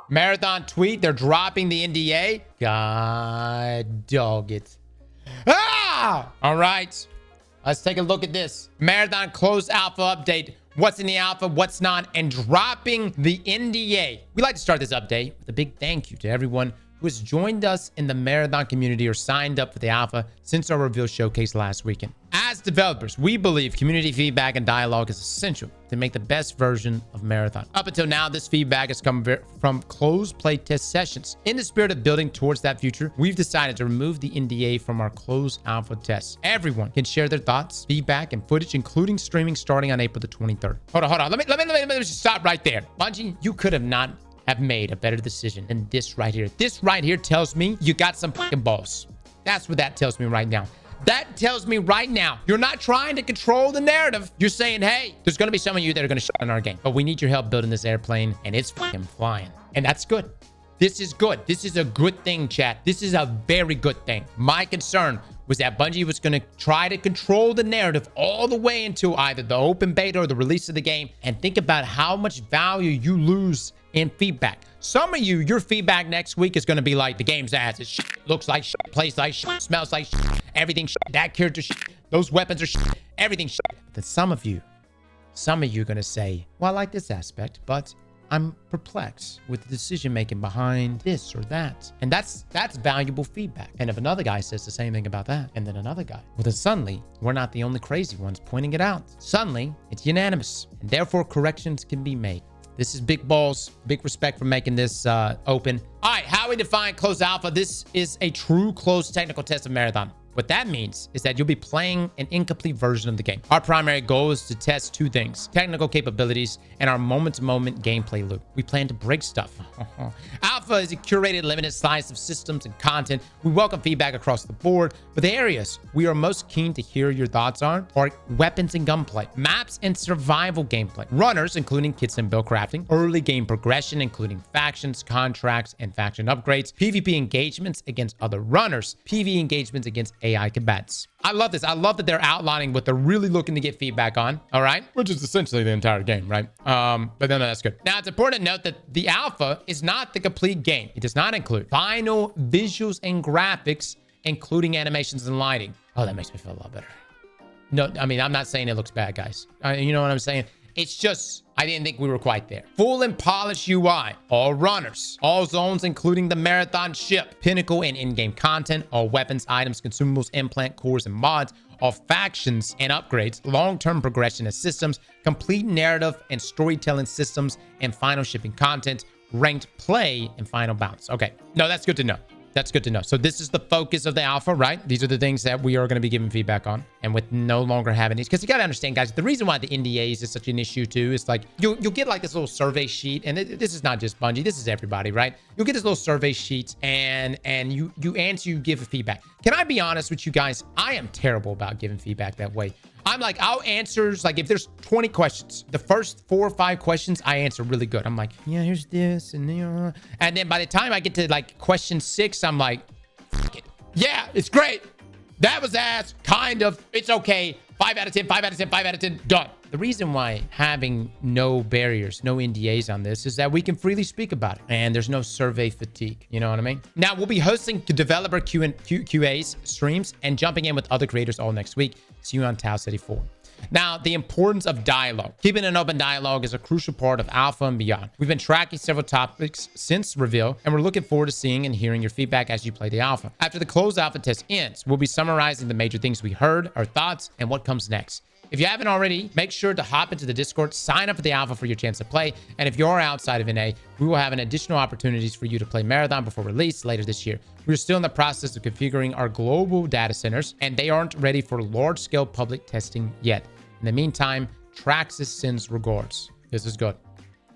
Marathon tweet. They're dropping the NDA. God dog it. Ah! All right. Let's take a look at this. Marathon closed alpha update. What's in the alpha, what's not, and dropping the NDA. We like to start this update with a big thank you to everyone who has joined us in the Marathon community or signed up for the alpha since our reveal showcase last weekend. As developers, we believe community feedback and dialogue is essential to make the best version of Marathon. Up until now, this feedback has come from closed playtest sessions. In the spirit of building towards that future, we've decided to remove the NDA from our closed alpha tests. Everyone can share their thoughts, feedback, and footage, including streaming starting on April the 23rd. Hold on. Let me just stop right there. Bungie, you could have not have made a better decision than this right here. This right here tells me you got some fucking balls. That's what that tells me right now. That tells me right now, you're not trying to control the narrative. You're saying, hey, there's going to be some of you that are going to shit on our game, but we need your help building this airplane, and it's fucking flying. And that's good. This is good. This is a good thing, chat. This is a very good thing. My concern was that Bungie was going to try to control the narrative all the way into either the open beta or the release of the game, and think about how much value you lose in feedback. Some of you, your feedback next week is going to be like, the game's ass. It's shit, looks like shit, plays like shit, smells like shit, everything shit, that character shit, those weapons are shit, everything shit. But then some of you are going to say, well, I like this aspect, but I'm perplexed with the decision making behind this or that. And that's valuable feedback. And if another guy says the same thing about that, and then another guy, well, then suddenly we're not the only crazy ones pointing it out. Suddenly it's unanimous, and therefore corrections can be made. This is big balls, big respect for making this open. All right, how we define closed alpha. This is a true closed technical test of Marathon. What that means is that you'll be playing an incomplete version of the game. Our primary goal is to test two things: technical capabilities and our moment-to-moment gameplay loop. We plan to break stuff. Alpha is a curated, limited slice of systems and content. We welcome feedback across the board, but the areas we are most keen to hear your thoughts on are weapons and gunplay, maps and survival gameplay, runners, including kits and build crafting, early game progression, including factions, contracts, and faction upgrades, PvP engagements against other runners, PvE engagements against AI combatants. I love this. I love that they're outlining what they're really looking to get feedback on. All right. Which is essentially the entire game, right? But no, that's good. Now, it's important to note that the alpha is not the complete game. It does not include final visuals and graphics, including animations and lighting. Oh, that makes me feel a lot better. No, I mean, I'm not saying it looks bad, guys. You know what I'm saying? It's just, I didn't think we were quite there. Full and polished UI, all runners, all zones, including the Marathon ship, pinnacle and in-game content, all weapons, items, consumables, implant, cores, and mods, all factions and upgrades, long-term progression and systems, complete narrative and storytelling systems, and final shipping content, ranked play, and final bounce. Okay, no, that's good to know. That's good to know. So this is the focus of the alpha, right? These are the things that we are going to be giving feedback on, and with no longer having these, because you got to understand, guys, the reason why the NDAs is such an issue too is like you'll get like this little survey sheet, and this is not just Bungie, this is everybody, right? You'll get this little survey sheet, and you answer, you give feedback. Can I be honest with you guys? I am terrible about giving feedback that way. I'm like, I'll answer, like, if there's 20 questions, the first 4 or 5 questions, I answer really good. I'm like, yeah, here's this, and then by the time I get to like question 6, I'm like, fuck it. Yeah, it's great. That was ass, kind of. It's okay. 5 out of 10, 5 out of 10, 5 out of 10, done. The reason why having no barriers, no NDAs on this is that we can freely speak about it, and there's no survey fatigue. You know what I mean? Now, we'll be hosting developer QAs streams and jumping in with other creators all next week. See you on Tau City 4. Now, the importance of dialogue. Keeping an open dialogue is a crucial part of alpha and beyond. We've been tracking several topics since reveal, and we're looking forward to seeing and hearing your feedback as you play the alpha. After the closed alpha test ends, we'll be summarizing the major things we heard, our thoughts, and what comes next. If you haven't already, make sure to hop into the Discord, sign up for the alpha for your chance to play. And if you're outside of NA, we will have an additional opportunities for you to play Marathon before release later this year. We're still in the process of configuring our global data centers, and they aren't ready for large-scale public testing yet. In the meantime, Traxxas sends regards. This is good.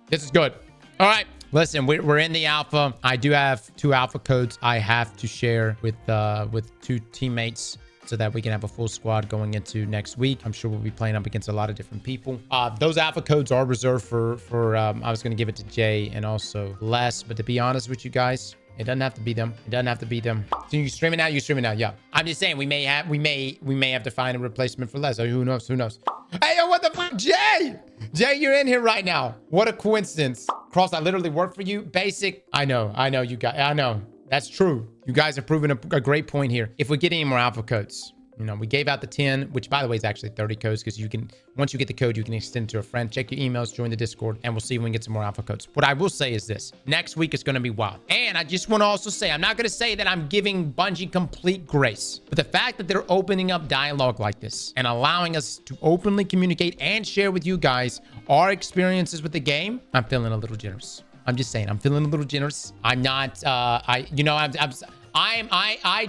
This is good. All right. Listen, we're in the alpha. I do have 2 alpha codes I have to share with 2 teammates, so that we can have a full squad going into next week. I'm sure we'll be playing up against a lot of different people. Those alpha codes are reserved for I was going to give it to Jay and also Les, but to be honest with you guys, it doesn't have to be them. It doesn't have to be them. So you stream it now? You stream it now? Yeah. I'm just saying we may have to find a replacement for Les. Who knows? Who knows? Hey, yo, what the fuck? Jay! Jay, you're in here right now. What a coincidence. Cross, I literally work for you. Basic. I know you guys. I know. That's true. You guys are proving a great point here. If we get any more alpha codes, you know, we gave out the 10, which by the way is actually 30 codes because you can, once you get the code, you can extend it to a friend. Check your emails, join the Discord, and we'll see when we get some more alpha codes. What I will say is this. Next week is going to be wild. And I just want to also say, I'm not going to say that I'm giving Bungie complete grace, but the fact that they're opening up dialogue like this and allowing us to openly communicate and share with you guys our experiences with the game, I'm feeling a little generous. I'm just saying, I'm feeling a little generous. I'm not, I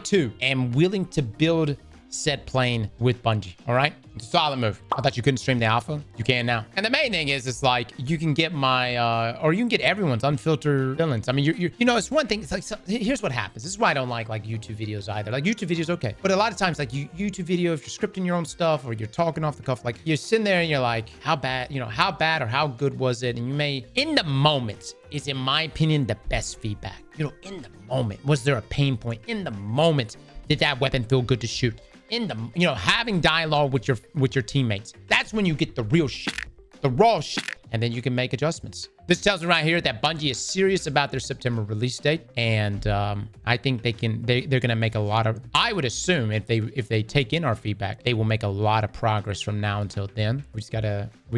too am willing to build said plane with Bungie. All right, it's a solid move. I thought you couldn't stream the alpha. You can now. And the main thing is, it's like you can get my or you can get everyone's unfiltered villains. I mean, you know, it's one thing. It's like, so, here's what happens. This is why I don't like YouTube videos either. Like YouTube videos, okay, but a lot of times, like YouTube video, if you're scripting your own stuff or you're talking off the cuff, like you're sitting there and you're like, how bad, you know, how bad or how good was it? And you may, in the moment, is in my opinion the best feedback. You know, in the moment, was there a pain point? In the moment, did that weapon feel good to shoot? In the, you know, having dialogue with your teammates. That's when you get the real shit, the raw shit, and then you can make adjustments. This tells me right here that Bungie is serious about their September release date, and I think they're gonna make a lot of. I would assume if they take in our feedback, they will make a lot of progress from now until then. We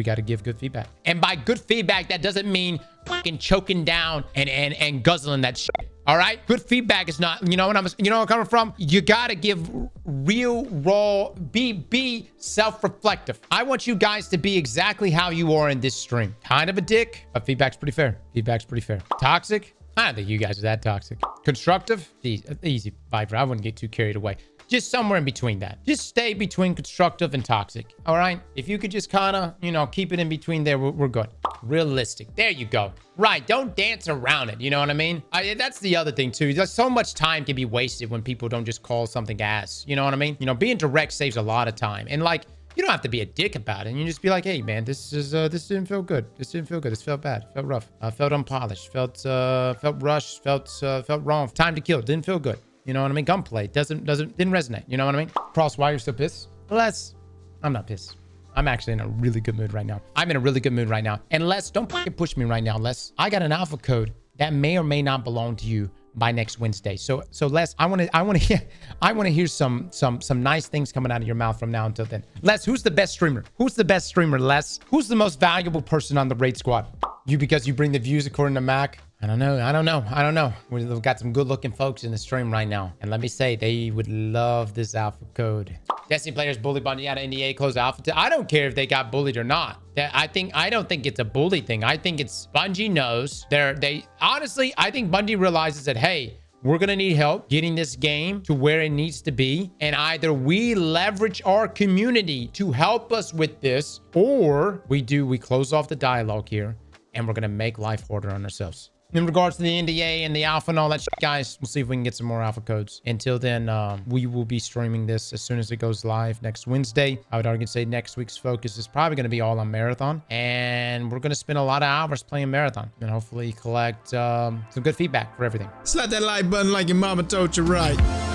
gotta give good feedback, and by good feedback, that doesn't mean fucking choking down and guzzling that shit. All right, good feedback is not, you know what I'm coming from. You gotta give real, raw, be self-reflective. I want you guys to be exactly how you are in this stream. Kind of a dick, but feedback's pretty fair. Feedback's pretty fair. Toxic? I don't think you guys are that toxic. Constructive? Easy, Viper. I wouldn't get too carried away. Just somewhere in between that. Just stay between constructive and toxic. All right? If you could just kind of, you know, keep it in between there, we're good. Realistic. There you go. Right. Don't dance around it. You know what I mean? That's the other thing, too. There's so much time can be wasted when people don't just call something ass. You know what I mean? You know, being direct saves a lot of time. And like, you don't have to be a dick about it. And you just be like, hey, man, this didn't feel good. This didn't feel good. This felt bad. Felt rough. Felt unpolished. Felt rushed. Felt wrong. Time to kill. Didn't feel good. You know what I mean? Gunplay didn't resonate. You know what I mean? Cross, why you're still pissed? Les, I'm not pissed. I'm actually in a really good mood right now. I'm in a really good mood right now. And Les, don't fucking push me right now, Les. I got an alpha code that may or may not belong to you by next Wednesday. So Les, I want to hear some nice things coming out of your mouth from now until then. Les, who's the best streamer? Who's the best streamer, Les? Who's the most valuable person on the raid squad? You, because you bring the views according to Mac? I don't know. We've got some good looking folks in the stream right now. And let me say, they would love this alpha code. Destiny players bully Bungie out of NDA, close alpha. I don't care if they got bullied or not. I don't think it's a bully thing. I think it's Bungie knows. Honestly, I think Bungie realizes that, hey, we're going to need help getting this game to where it needs to be. And either we leverage our community to help us with this, or we close off the dialogue here and we're going to make life harder on ourselves. In regards to the NDA and the alpha and all that shit, guys, we'll see if we can get some more alpha codes. Until then, we will be streaming this as soon as it goes live next Wednesday. I would argue say next week's focus is probably going to be all on Marathon. And we're going to spend a lot of hours playing Marathon and hopefully collect some good feedback for everything. Slap that like button like your mama told you right.